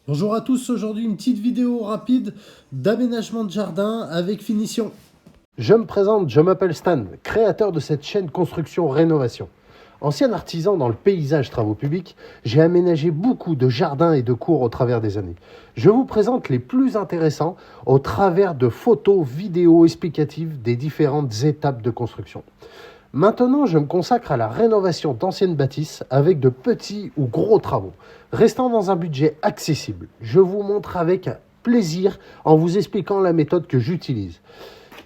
Bonjour à tous, aujourd'hui une petite vidéo rapide d'aménagement de jardin avec finition. Je me présente, je m'appelle Stan, créateur de cette chaîne Construction Rénovation. Ancien artisan dans le paysage travaux publics, j'ai aménagé beaucoup de jardins et de cours au travers des années. Je vous présente les plus intéressants au travers de photos, vidéos explicatives des différentes étapes de construction. Maintenant, je me consacre à la rénovation d'anciennes bâtisses avec de petits ou gros travaux, restant dans un budget accessible. Je vous montre avec plaisir en vous expliquant la méthode que j'utilise.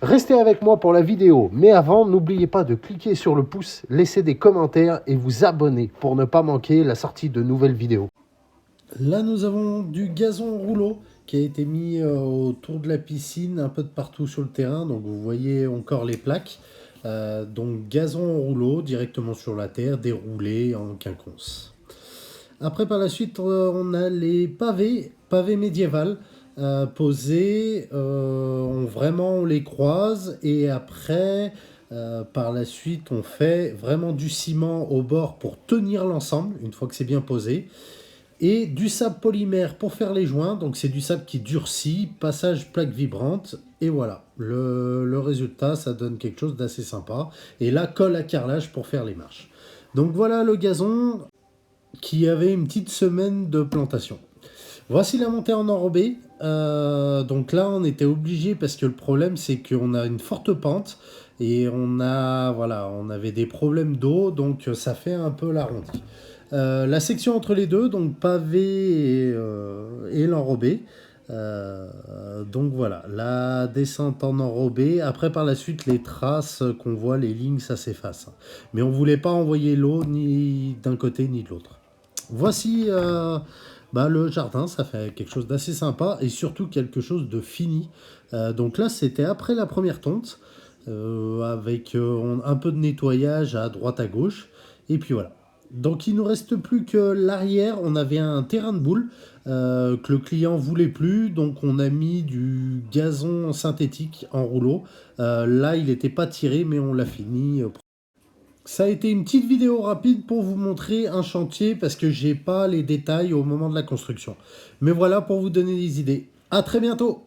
Restez avec moi pour la vidéo, mais avant, n'oubliez pas de cliquer sur le pouce, laisser des commentaires et vous abonner pour ne pas manquer la sortie de nouvelles vidéos. Là, nous avons du gazon rouleau qui a été mis autour de la piscine, un peu de partout sur le terrain. Donc, vous voyez encore les plaques. Donc, gazon rouleau directement sur la terre, déroulé en quinconce. Après, par la suite, on a les pavés médiévales posés. On les croise et après, par la suite, on fait vraiment du ciment au bord pour tenir l'ensemble une fois que c'est bien posé et du sable polymère pour faire les joints. Donc c'est du sable qui durcit, passage plaque vibrante, et voilà. Le résultat, ça donne quelque chose d'assez sympa. Et là, colle à carrelage pour faire les marches. Donc voilà le gazon qui avait une petite semaine de plantation. Voici la montée en enrobé. Donc là, on était obligé parce que le problème, c'est qu'on a une forte pente et on avait des problèmes d'eau, donc ça fait un peu l'arrondi. La section entre les deux, donc pavé et l'enrobé. Donc voilà, la descente en enrobé. Après, par la suite, les traces qu'on voit, les lignes, ça s'efface. Mais on voulait pas envoyer l'eau ni d'un côté ni de l'autre. Voici le jardin, ça fait quelque chose d'assez sympa et surtout quelque chose de fini. Donc là, c'était après la première tonte, avec un peu de nettoyage à droite à gauche. Et puis voilà. Donc il ne nous reste plus que l'arrière. On avait un terrain de boule que le client voulait plus. Donc on a mis du gazon synthétique en rouleau. Là, il n'était pas tiré, mais on l'a fini. Ça a été une petite vidéo rapide pour vous montrer un chantier parce que j'ai pas les détails au moment de la construction. Mais voilà pour vous donner des idées. À très bientôt!